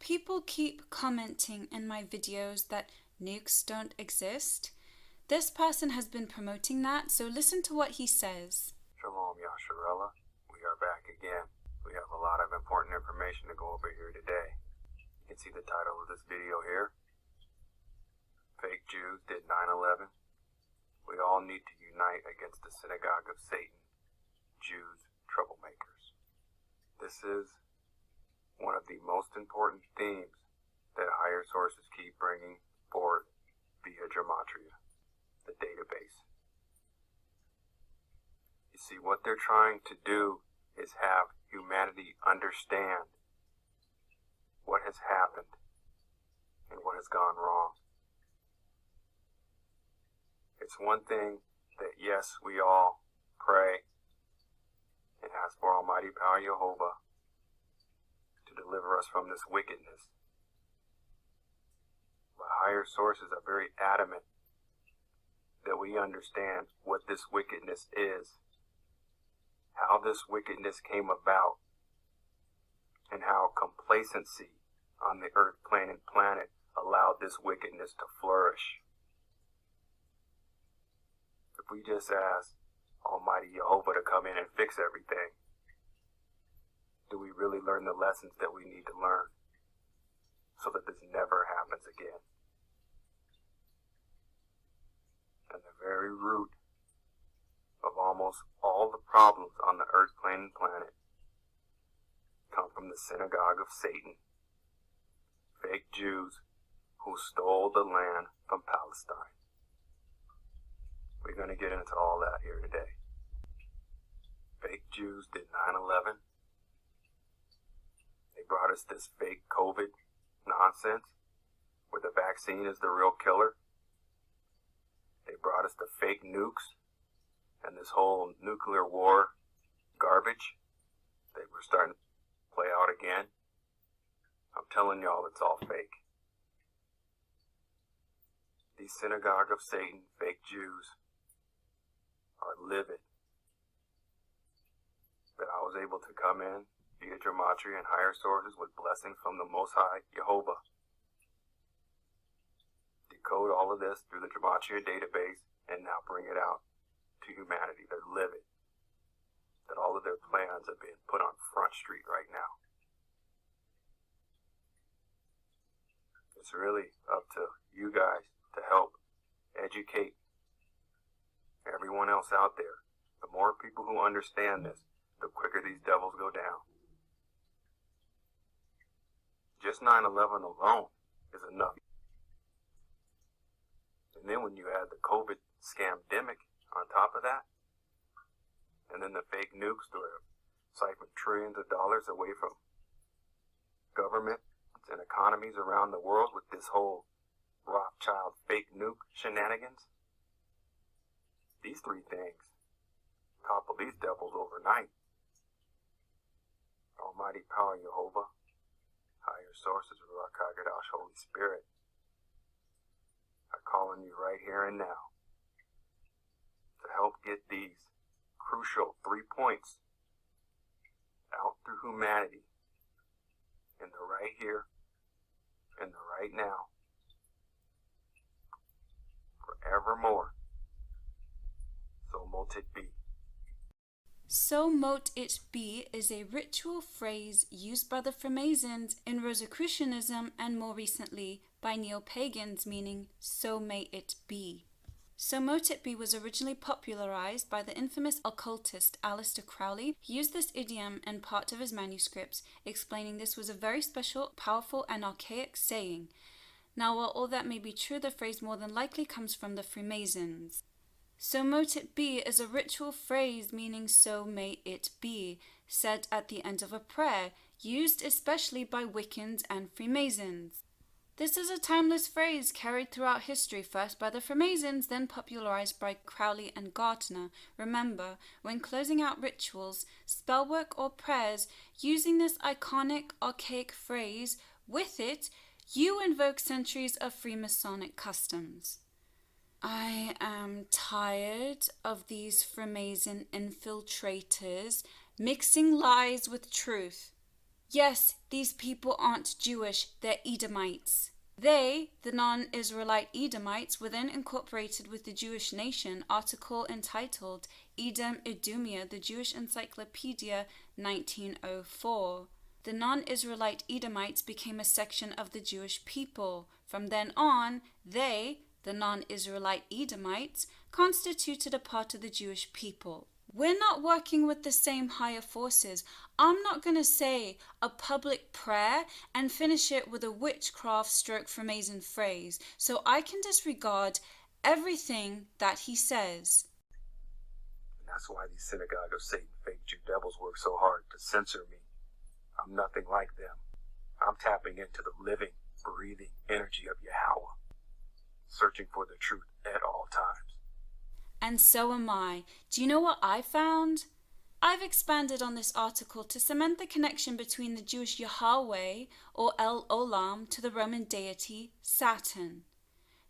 People keep commenting in my videos that nukes don't exist. This person has been promoting that, so listen to what he says. Shalom, Yasharella. We are back again. We have a lot of important information to go over here today. You can see the title of this video here. Fake Jews did 9/11. We all need to unite against the synagogue of Satan, Jews, troublemakers. This is one of the most important themes that higher sources keep bringing forth via gematria, the database. You see, what they're trying to do is have humanity understand what has happened and what has gone wrong. It's one thing that, yes, we all pray and ask for Almighty Power Jehovah to deliver us from this wickedness. But higher sources are very adamant that we understand what this wickedness is, how this wickedness came about, and how complacency on the earth, plane, and planet allowed this wickedness to flourish. If we just ask Almighty Jehovah to come in and fix everything, do we really learn the lessons that we need to learn so that this never happens again? And the very root of almost all the problems on the earth, plane, and planet come from the synagogue of Satan, fake Jews who stole the land from Palestine. We're going to get into all that here today. Fake Jews did 9/11. They brought us this fake COVID nonsense where the vaccine is the real killer. They brought us the fake nukes and this whole nuclear war garbage that we're starting to play out again. I'm telling y'all, it's all fake. These synagogue of Satan, fake Jews, are livid that I was able to come in via gematria and higher sources with blessings from the Most High Jehovah, decode all of this through the gematria database, and now bring it out to humanity. They're livid that all of their plans are being put on Front Street right now. It's really up to you guys to help educate everyone else out there. The more people who understand this, the quicker these devils go down. Just 9/11 alone is enough. And then when you add the COVID scamdemic on top of that, and then the fake nukes that have siphoned trillions of dollars away from governments and economies around the world with this whole Rothschild fake nuke shenanigans, these three things topple these devils overnight. Almighty Power Jehovah, higher sources, Ruach HaKodesh, Holy Spirit, are calling you right here and now to help get these crucial 3 points out through humanity in the right here, in the right now, forevermore. So mote it be. So mote it be is a ritual phrase used by the Freemasons in Rosicrucianism and more recently by neo-pagans, meaning so may it be. So mote it be was originally popularized by the infamous occultist Aleister Crowley. He used this idiom in part of his manuscripts, explaining this was a very special, powerful, and archaic saying. Now, while all that may be true, the phrase more than likely comes from the Freemasons. So mote it be is a ritual phrase meaning so may it be, said at the end of a prayer, used especially by Wiccans and Freemasons. This is a timeless phrase carried throughout history, first by the Freemasons, then popularized by Crowley and Gardner. Remember, when closing out rituals, spellwork, or prayers, using this iconic, archaic phrase, with it, you invoke centuries of Freemasonic customs. I am tired of these Freemason infiltrators mixing lies with truth. Yes, these people aren't Jewish, they're Edomites. They, the non-Israelite Edomites, were then incorporated with the Jewish nation, article entitled Edom Idumea, the Jewish Encyclopedia, 1904. The non-Israelite Edomites became a section of the Jewish people. From then on, they, the non-Israelite Edomites, constituted a part of the Jewish people. We're not working with the same higher forces. I'm not going to say a public prayer and finish it with a witchcraft stroke Freemason phrase, so I can disregard everything that he says. And that's why these synagogue of Satan fake Jew devils work so hard to censor me. I'm nothing like them. I'm tapping into the living, breathing energy of Yahweh, searching for the truth at all times. And so am I. Do you know what I found? I've expanded on this article to cement the connection between the Jewish Yahweh, or El Olam, to the Roman deity Saturn.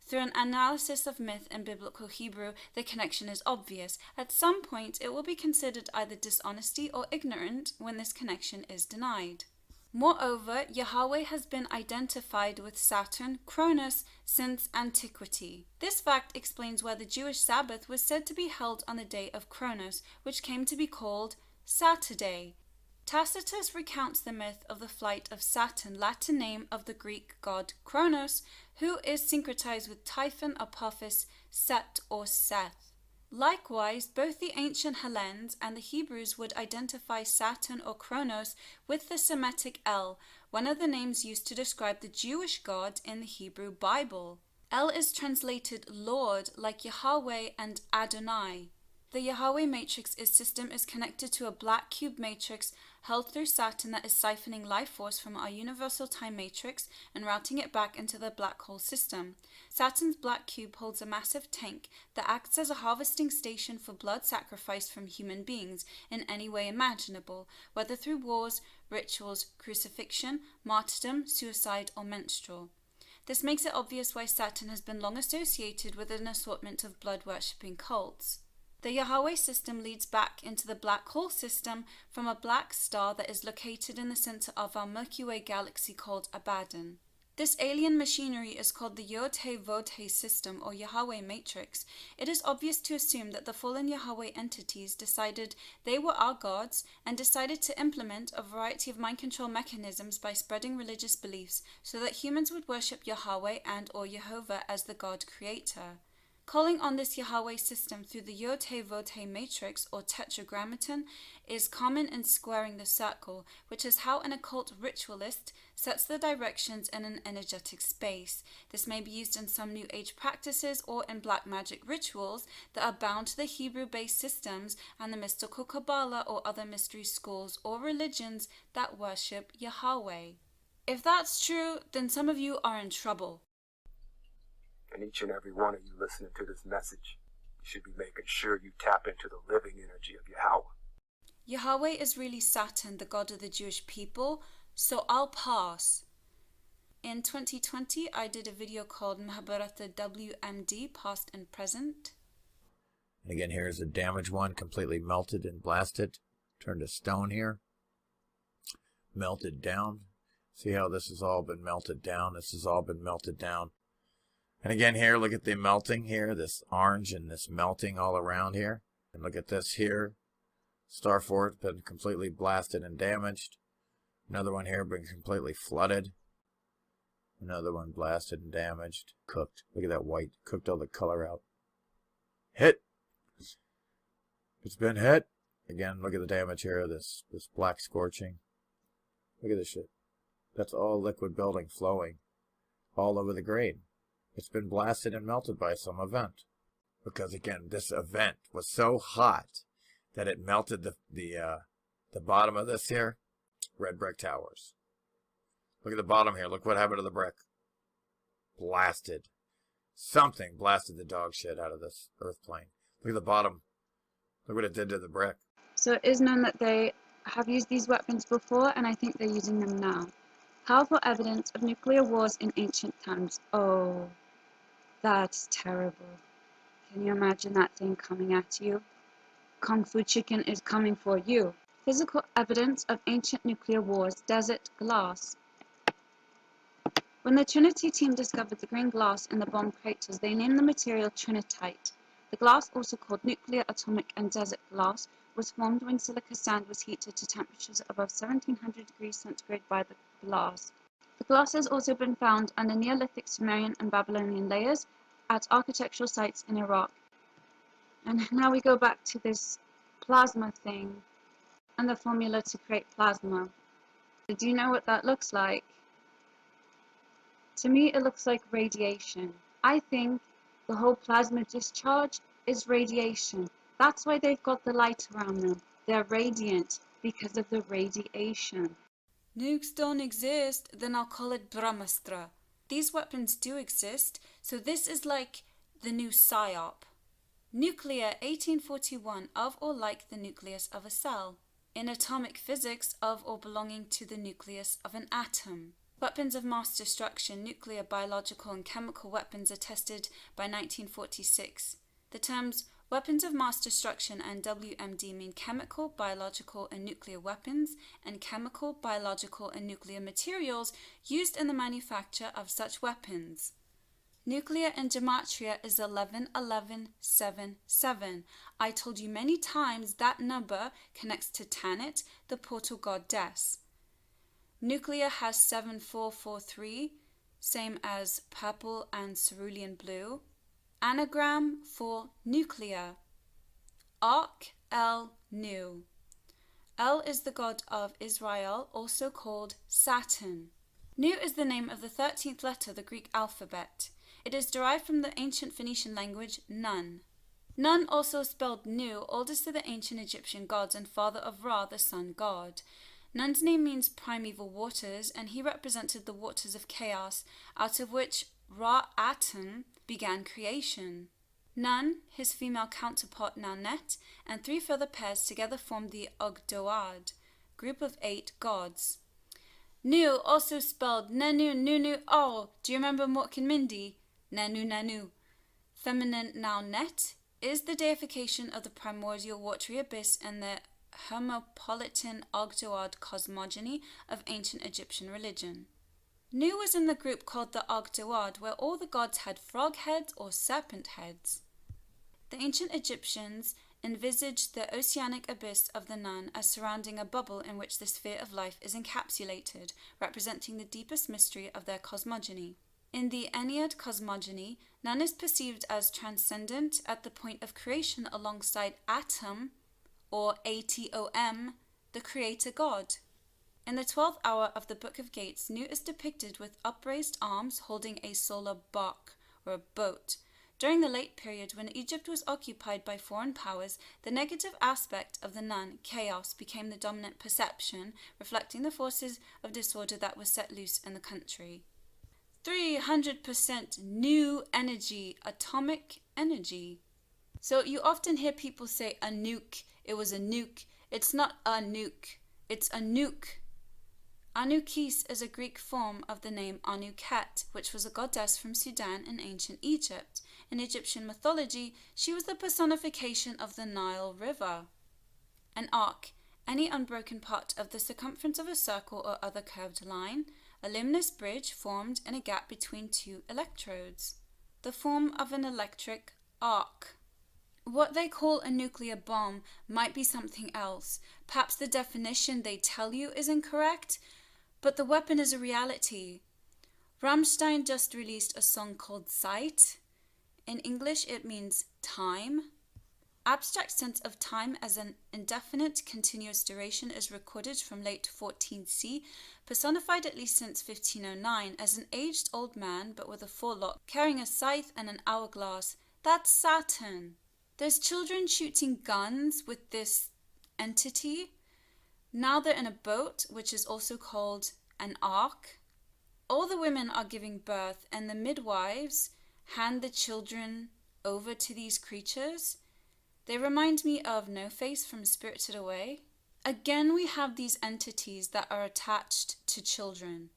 Through an analysis of myth and biblical Hebrew, the connection is obvious. At some point, it will be considered either dishonesty or ignorant when this connection is denied. Moreover, Yahweh has been identified with Saturn, Cronus, since antiquity. This fact explains why the Jewish Sabbath was said to be held on the day of Cronus, which came to be called Saturday. Tacitus recounts the myth of the flight of Saturn, Latin name of the Greek god Kronos, who is syncretized with Typhon, Apophis, Set or Seth. Likewise, both the ancient Hellenes and the Hebrews would identify Saturn or Kronos with the Semitic El, one of the names used to describe the Jewish God in the Hebrew Bible. El is translated Lord, like Yahweh and Adonai. The Yahweh matrix system is connected to a black cube matrix held through Saturn that is siphoning life force from our universal time matrix and routing it back into the black hole system. Saturn's black cube holds a massive tank that acts as a harvesting station for blood sacrificed from human beings in any way imaginable, whether through wars, rituals, crucifixion, martyrdom, suicide, or menstrual. This makes it obvious why Saturn has been long associated with an assortment of blood-worshipping cults. The Yahweh system leads back into the black hole system from a black star that is located in the center of our Milky Way galaxy called Abaddon. This alien machinery is called the Yod-He-Vod-He system, or Yahweh matrix. It is obvious to assume that the fallen Yahweh entities decided they were our gods and decided to implement a variety of mind control mechanisms by spreading religious beliefs so that humans would worship Yahweh and or Jehovah as the God creator. Calling on this Yahweh system through the Yod-He-Vod-He matrix, or tetragrammaton, is common in squaring the circle, which is how an occult ritualist sets the directions in an energetic space. This may be used in some New Age practices or in black magic rituals that are bound to the Hebrew-based systems and the mystical Kabbalah or other mystery schools or religions that worship Yahweh. If that's true, then some of you are in trouble. And each and every one of you listening to this message, you should be making sure you tap into the living energy of Yahweh. Yahweh is really Saturn, the god of the Jewish people, so I'll pass. In 2020, I did a video called Mahabharata WMD, Past and Present. And again, here's a damaged one, completely melted and blasted. Turned to stone here. Melted down. See how this has all been melted down? This has all been melted down. And again here, look at the melting here, this orange and this melting all around here. And look at this here. Star Fort been completely blasted and damaged. Another one here been completely flooded. Another one blasted and damaged. Cooked. Look at that white. Cooked all the color out. Hit. It's been hit. Again, look at the damage here. This black scorching. Look at this shit. That's all liquid building flowing all over the grade. It's been blasted and melted by some event. Because again, this event was so hot that it melted the bottom of this here. Red brick towers. Look at the bottom here. Look what happened to the brick. Blasted. Something blasted the dog shit out of this earth plane. Look at the bottom. Look what it did to the brick. So it is known that they have used these weapons before, and I think they're using them now. Powerful evidence of nuclear wars in ancient times. Oh, that's terrible. Can you imagine that thing coming at you? Kung Fu Chicken is coming for you. Physical evidence of ancient nuclear wars, desert glass. When the Trinity team discovered the green glass in the bomb craters, they named the material trinitite. The glass, also called nuclear, atomic, and desert glass, was formed when silica sand was heated to temperatures above 1700 degrees centigrade by the blast. The glass has also been found under Neolithic Sumerian and Babylonian layers at architectural sites in Iraq. And now we go back to this plasma thing and the formula to create plasma. Do you know what that looks like? To me, it looks like radiation. I think the whole plasma discharge is radiation. That's why they've got the light around them. They're radiant because of the radiation. Nukes don't exist, then I'll call it Brahmastra. These weapons do exist, so this is like the new psyop. Nuclear 1841, of or like the nucleus of a cell. In atomic physics, of or belonging to the nucleus of an atom. Weapons of mass destruction, nuclear, biological, and chemical weapons are tested by 1946. The terms weapons of mass destruction and WMD mean chemical, biological, and nuclear weapons, and chemical, biological, and nuclear materials used in the manufacture of such weapons. Nuclear in gematria is 111177. I told you many times that number connects to Tanit, the portal goddess. Nuclear has 7443, same as purple and cerulean blue. Anagram for nuclear. Ark El Nu. El is the god of Israel, also called Saturn. Nu is the name of the 13th letter of the Greek alphabet. It is derived from the ancient Phoenician language Nun. Nun, also spelled Nu, oldest of the ancient Egyptian gods and father of Ra, the sun god. Nun's name means primeval waters, and he represented the waters of chaos, out of which Ra-Atum began creation. Nun, his female counterpart Naunet, and 3 further pairs together formed the Ogdoad, group of 8 gods. Nu, also spelled Nanu, Nunu, oh, do you remember Mork and Mindy? Nanu, Nanu. Feminine Naunet is the deification of the primordial watery abyss and the Hermopolitan Ogdoad cosmogony of ancient Egyptian religion. Nu was in the group called the Ogdoad, where all the gods had frog heads or serpent heads. The ancient Egyptians envisaged the oceanic abyss of the Nun as surrounding a bubble in which the sphere of life is encapsulated, representing the deepest mystery of their cosmogony. In the Ennead cosmogony, Nun is perceived as transcendent at the point of creation alongside Atum, or Atom, the creator god. In the 12th hour of the Book of Gates, Nu is depicted with upraised arms holding a solar bark, or a boat. During the late period, when Egypt was occupied by foreign powers, the negative aspect of the Nun, chaos, became the dominant perception, reflecting the forces of disorder that were set loose in the country. 300% new energy, atomic energy. So you often hear people say a nuke, it was a nuke. It's not a nuke, it's a nuke. Anukis is a Greek form of the name Anuket, which was a goddess from Sudan in ancient Egypt. In Egyptian mythology, she was the personification of the Nile River. An arc, any unbroken part of the circumference of a circle or other curved line, a luminous bridge formed in a gap between 2 electrodes. The form of an electric arc. What they call a nuclear bomb might be something else. Perhaps the definition they tell you is incorrect, but the weapon is a reality. Rammstein just released a song called Zeit. In English, it means time. Abstract sense of time as an indefinite continuous duration is recorded from late 14th, personified at least since 1509 as an aged old man but with a forelock, carrying a scythe and an hourglass. That's Saturn. There's children shooting guns with this entity. Now they're in a boat, which is also called an ark. All the women are giving birth, and the midwives hand the children over to these creatures. They remind me of No Face from Spirited Away. Again, we have these entities that are attached to children.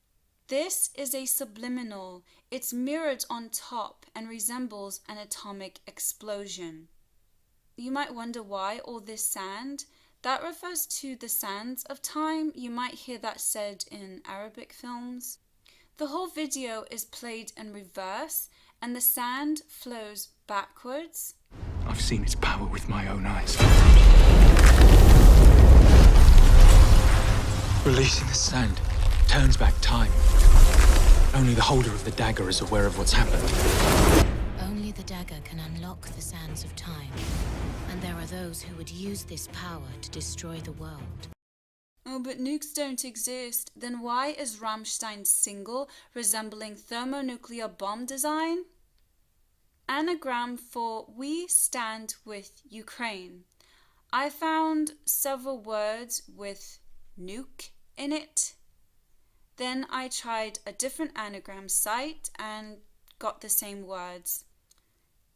This is a subliminal. It's mirrored on top and resembles an atomic explosion. You might wonder why all this sand. That refers to the sands of time. You might hear that said in Arabic films. The whole video is played in reverse and the sand flows backwards. I've seen its power with my own eyes. Releasing the sand turns back time. Only the holder of the dagger is aware of what's happened. Only the dagger can unlock the sands of time. And there are those who would use this power to destroy the world. Oh, but nukes don't exist. Then why is Rammstein's single resembling thermonuclear bomb design? Anagram for We Stand With Ukraine. I found several words with nuke in it. Then I tried a different anagram site and got the same words.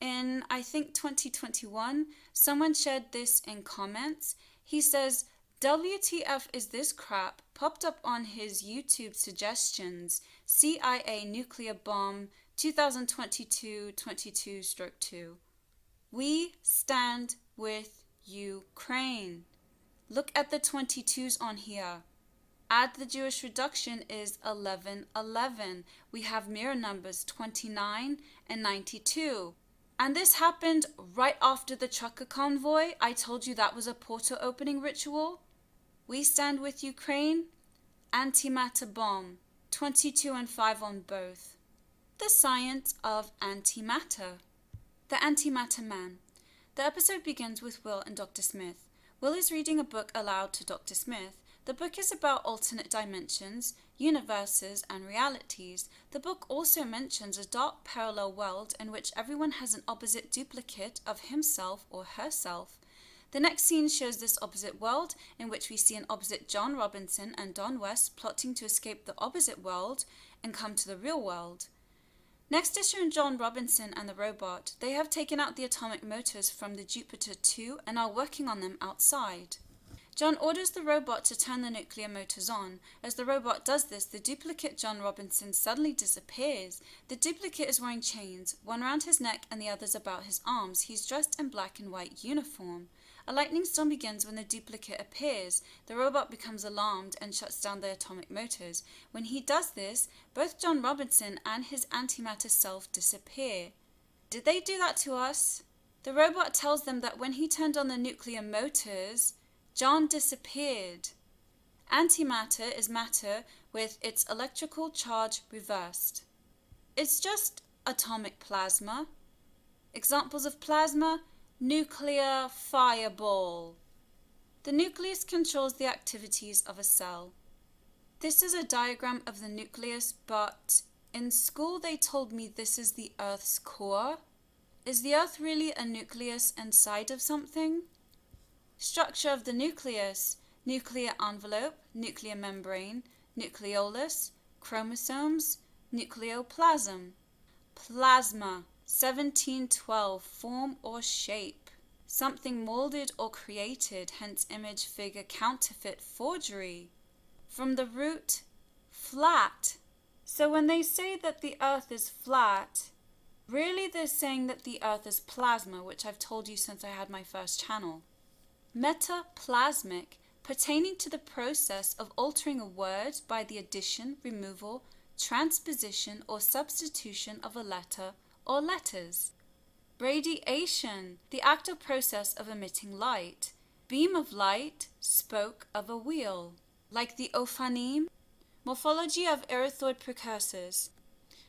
In, I think, 2021, someone shared this in comments. He says, WTF is this crap popped up on his YouTube suggestions. CIA nuclear bomb 2022-22/2. We stand with Ukraine. Look at the 22s on here. Add the Jewish reduction is 1111. We have mirror numbers 29 and 92. And this happened right after the trucker convoy. I told you that was a portal opening ritual. We stand with Ukraine. Antimatter bomb. 22 and 5 on both. The science of antimatter. The antimatter man. The episode begins with Will and Dr. Smith. Will is reading a book aloud to Dr. Smith. The book is about alternate dimensions, universes, and realities. The book also mentions a dark parallel world in which everyone has an opposite duplicate of himself or herself. The next scene shows this opposite world, in which we see an opposite John Robinson and Don West plotting to escape the opposite world and come to the real world. Next is shown John Robinson and the robot. They have taken out the atomic motors from the Jupiter 2 and are working on them outside. John orders the robot to turn the nuclear motors on. As the robot does this, the duplicate John Robinson suddenly disappears. The duplicate is wearing chains, one around his neck and the others about his arms. He's dressed in black and white uniform. A lightning storm begins when the duplicate appears. The robot becomes alarmed and shuts down the atomic motors. When he does this, both John Robinson and his antimatter self disappear. Did they do that to us? The robot tells them that when he turned on the nuclear motors, John disappeared. Antimatter is matter with its electrical charge reversed. It's just atomic plasma. Examples of plasma: nuclear fireball. The nucleus controls the activities of a cell. This is a diagram of the nucleus, but in school they told me this is the Earth's core. Is the Earth really a nucleus inside of something? Structure of the nucleus: nuclear envelope, nuclear membrane, nucleolus, chromosomes, nucleoplasm. Plasma, 1712, form or shape. Something molded or created, hence image, figure, counterfeit, forgery. From the root, flat. So when they say that the Earth is flat, really they're saying that the Earth is plasma, which I've told you since I had my first channel. Metaplasmic, pertaining to the process of altering a word by the addition, removal, transposition, or substitution of a letter or letters. Radiation, the act or process of emitting light. Beam of light, spoke of a wheel. Like the ophanim. Morphology of erythroid precursors.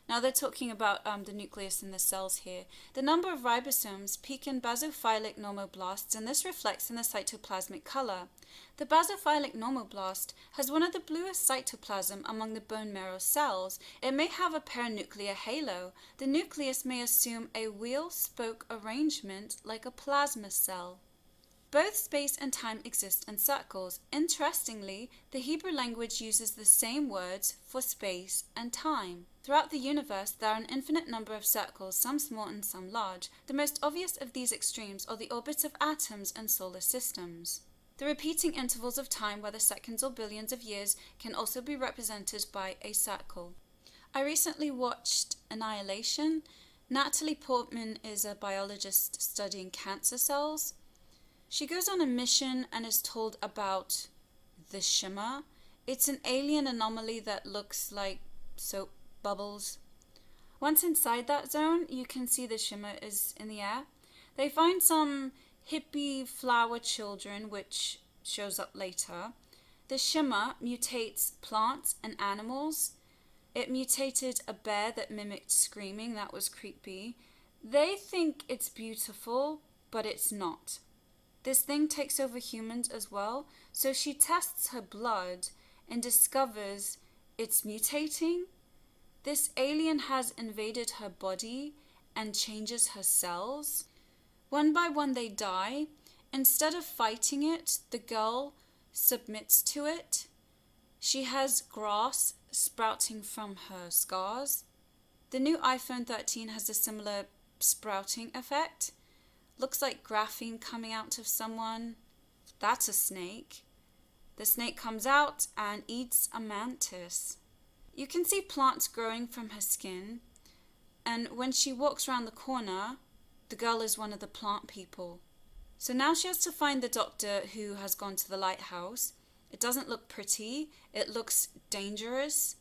Now they're talking about the nucleus and the cells here. The number of ribosomes peak in basophilic normoblasts, and this reflects in the cytoplasmic color. The basophilic normoblast has one of the bluest cytoplasm among the bone marrow cells. It may have a paranuclear halo. The nucleus may assume a wheel-spoke arrangement like a plasma cell. Both space and time exist in circles. Interestingly, the Hebrew language uses the same words for space and time. Throughout the universe, there are an infinite number of circles, some small and some large. The most obvious of these extremes are the orbits of atoms and solar systems. The repeating intervals of time, whether seconds or billions of years, can also be represented by a circle. I recently watched Annihilation. Natalie Portman is a biologist studying cancer cells. She goes on a mission and is told about the shimmer. It's an alien anomaly that looks like soap bubbles. Once inside that zone, you can see the shimmer is in the air. They find some hippie flower children, which shows up later. The shimmer mutates plants and animals. It mutated a bear that mimicked screaming. That was creepy. They think it's beautiful, but it's not. This thing takes over humans as well, so she tests her blood and discovers it's mutating. This alien has invaded her body and changes her cells. One by one they die. Instead of fighting it, the girl submits to it. She has grass sprouting from her scars. The new iPhone 13 has a similar sprouting effect. Looks like graphene coming out of someone. That's a snake. The snake comes out and eats a mantis. You can see plants growing from her skin. And when she walks around the corner, the girl is one of the plant people. So now she has to find the doctor who has gone to the lighthouse. It doesn't look pretty. It looks dangerous.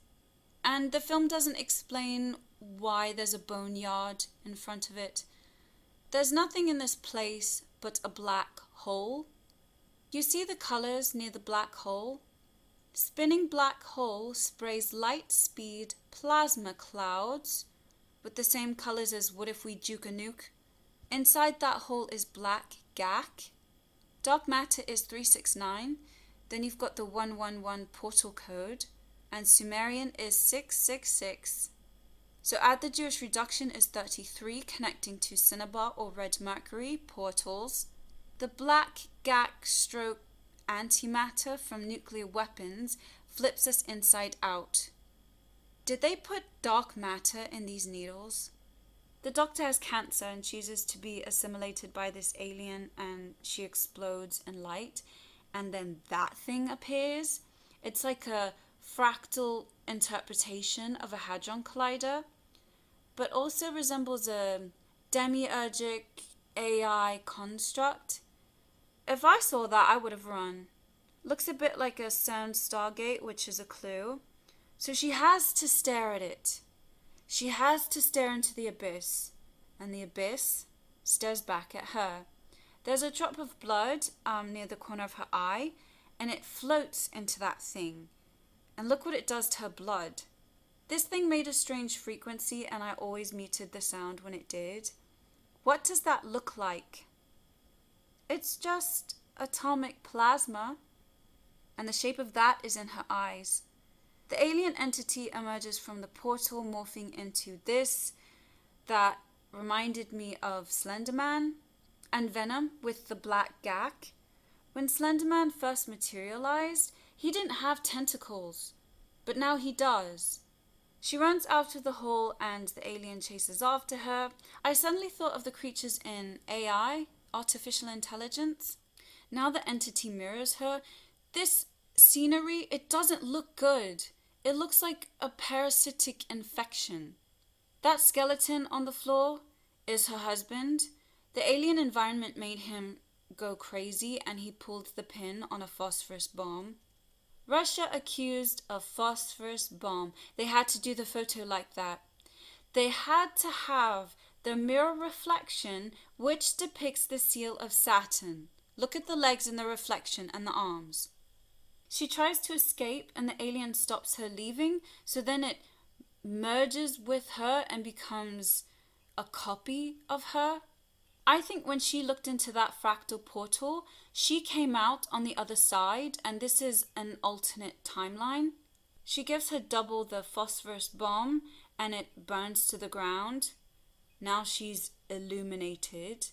And the film doesn't explain why there's a boneyard in front of it. There's nothing in this place but a black hole. You see the colors near the black hole? Spinning black hole sprays light speed plasma clouds with the same colors as What If We Juke a Nuke? Inside that hole is black gack. Dark matter is 369. Then you've got the 111 portal code. And Sumerian is 666. So add the Jewish reduction is 33, connecting to Cinnabar or Red Mercury portals. The black gack stroke antimatter from nuclear weapons flips us inside out. Did they put dark matter in these needles? The doctor has cancer and chooses to be assimilated by this alien, and she explodes in light, and then that thing appears. It's like a fractal interpretation of a hadron collider, but also resembles a demiurgic AI construct. If I saw that, I would have run. Looks a bit like a CERN Stargate, which is a clue. So she has to stare at it. She has to stare into the abyss, and the abyss stares back at her. There's a drop of blood near the corner of her eye, and it floats into that thing. And look what it does to her blood. This thing made a strange frequency, and I always muted the sound when it did. What does that look like? It's just atomic plasma, and the shape of that is in her eyes. The alien entity emerges from the portal, morphing into this that reminded me of Slenderman and Venom with the black gack. When Slenderman first materialized, he didn't have tentacles, but now he does. She runs out of the hole and the alien chases after her. I suddenly thought of the creatures in AI, artificial intelligence. Now the entity mirrors her. This scenery, it doesn't look good. It looks like a parasitic infection. That skeleton on the floor is her husband. The alien environment made him go crazy, and he pulled the pin on a phosphorus bomb. Russia accused of phosphorus bomb. They had to do the photo like that. They had to have the mirror reflection which depicts the seal of Saturn. Look at the legs in the reflection and the arms. She tries to escape and the alien stops her leaving, so then it merges with her and becomes a copy of her. I think when she looked into that fractal portal, she came out on the other side, and this is an alternate timeline. She gives her double the phosphorus bomb, and it burns to the ground. Now she's illuminated.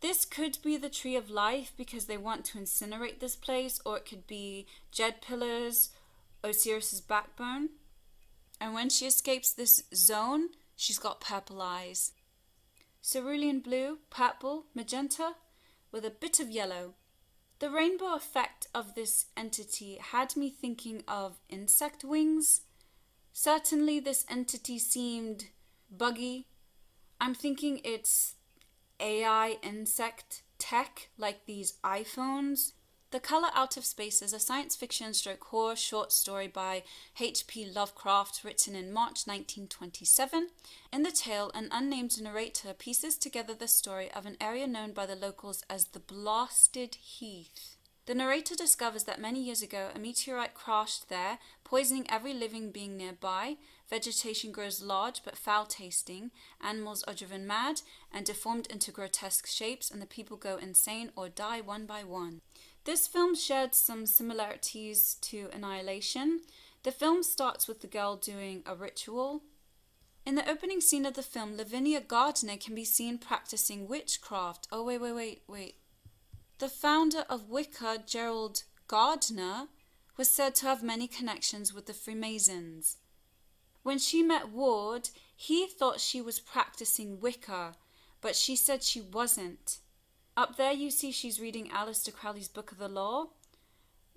This could be the Tree of Life because they want to incinerate this place, or it could be Jed Pillars, Osiris's backbone. And when she escapes this zone, she's got purple eyes. Cerulean blue, purple, magenta, with a bit of yellow. The rainbow effect of this entity had me thinking of insect wings. Certainly this entity seemed buggy. I'm thinking it's AI insect tech like these iPhones. The Color Out of Space is a science fiction stroke horror short story by H.P. Lovecraft written in March 1927. In the tale, an unnamed narrator pieces together the story of an area known by the locals as the Blasted Heath. The narrator discovers that many years ago a meteorite crashed there, poisoning every living being nearby. Vegetation grows large but foul-tasting, animals are driven mad and deformed into grotesque shapes, and the people go insane or die one by one. This film shared some similarities to Annihilation. The film starts with the girl doing a ritual. In the opening scene of the film, Lavinia Gardner can be seen practicing witchcraft. Oh, wait. The founder of Wicca, Gerald Gardner, was said to have many connections with the Freemasons. When she met Ward, he thought she was practicing Wicca, but she said she wasn't. Up there you see she's reading Aleister Crowley's Book of the Law.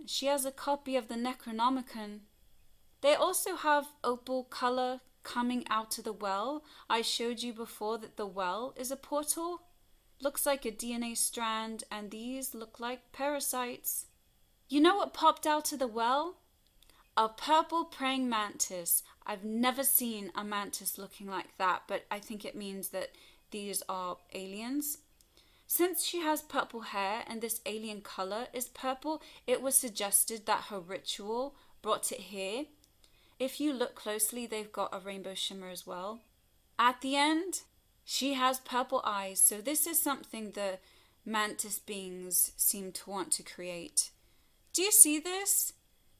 She has a copy of the Necronomicon. They also have opal color coming out of the well. I showed you before that the well is a portal. Looks like a DNA strand, and these look like parasites. You know what popped out of the well? A purple praying mantis. I've never seen a mantis looking like that, but I think it means that these are aliens. Since she has purple hair and this alien color is purple, it was suggested that her ritual brought it here. If you look closely, they've got a rainbow shimmer as well. At the end, she has purple eyes, so this is something the mantis beings seem to want to create. Do you see this?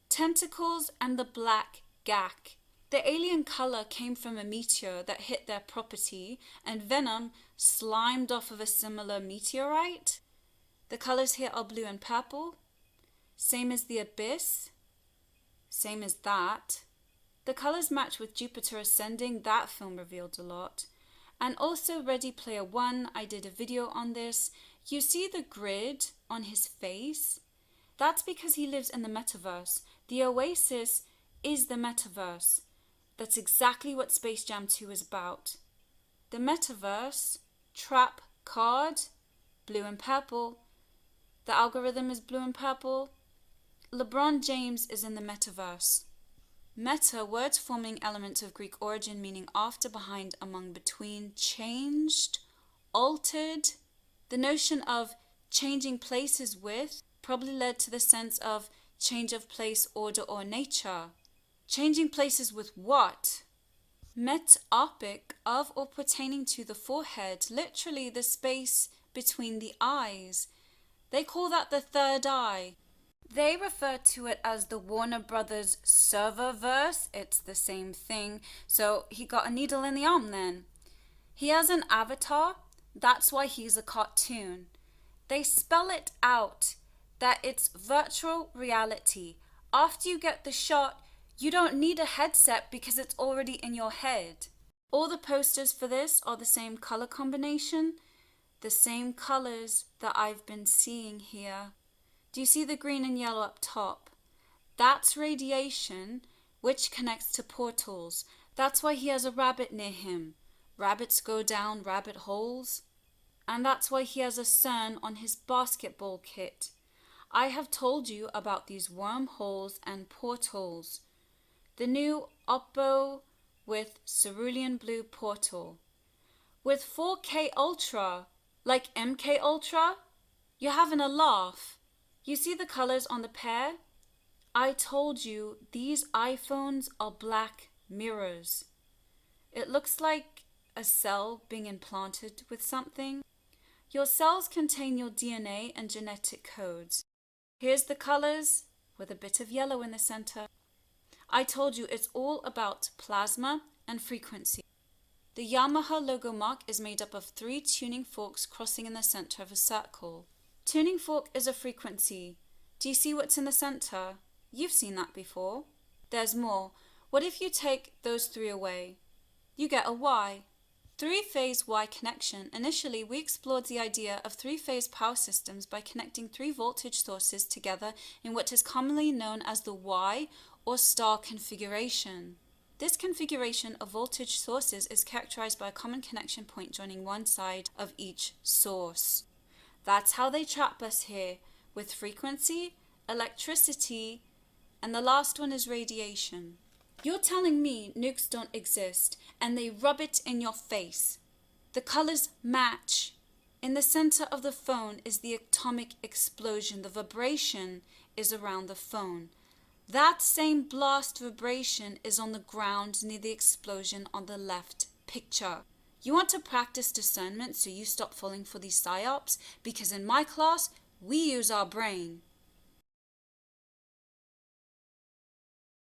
Tentacles and the black gack. The alien color came from a meteor that hit their property, and venom slimed off of a similar meteorite. The colors here are blue and purple. Same as the abyss. Same as that. The colors match with Jupiter Ascending. That film revealed a lot. And also Ready Player One, I did a video on this. You see the grid on his face? That's because he lives in the metaverse. The Oasis is the metaverse. That's exactly what Space Jam 2 is about. The metaverse, trap card, blue and purple. The algorithm is blue and purple. LeBron James is in the metaverse. Meta, words forming elements of Greek origin meaning after, behind, among, between, changed, altered. The notion of changing places with probably led to the sense of change of place, order, or nature. Changing places with what? Metopic, of or pertaining to the forehead, literally the space between the eyes. They call that the third eye. They refer to it as the Warner Brothers serververse. It's the same thing. So he got a needle in the arm then. He has an avatar. That's why he's a cartoon. They spell it out that it's virtual reality. After you get the shot, you don't need a headset because it's already in your head. All the posters for this are the same color combination, the same colors that I've been seeing here. Do you see the green and yellow up top? That's radiation, which connects to portals. That's why he has a rabbit near him. Rabbits go down rabbit holes. And that's why he has a sun on his basketball kit. I have told you about these wormholes and portals. The new Oppo with cerulean blue portal. With 4K Ultra, like MK Ultra, you're having a laugh. You see the colors on the pair? I told you these iPhones are black mirrors. It looks like a cell being implanted with something. Your cells contain your DNA and genetic codes. Here's the colors with a bit of yellow in the center. I told you it's all about plasma and frequency. The Yamaha logo mark is made up of 3 tuning forks crossing in the center of a circle. Tuning fork is a frequency. Do you see what's in the center? You've seen that before. There's more. What if you take those 3 away? You get a Y. 3-phase Y connection. Initially, we explored the idea of 3-phase power systems by connecting 3 voltage sources together in what is commonly known as the Y or star configuration. This configuration of voltage sources is characterized by a common connection point joining one side of each source. That's how they trap us here, with frequency, electricity, and the last one is radiation. You're telling me nukes don't exist, and they rub it in your face. The colors match. In the center of the phone is the atomic explosion. The vibration is around the phone. That same blast vibration is on the ground near the explosion on the left picture. You want to practice discernment so you stop falling for these psyops? Because in my class, we use our brain.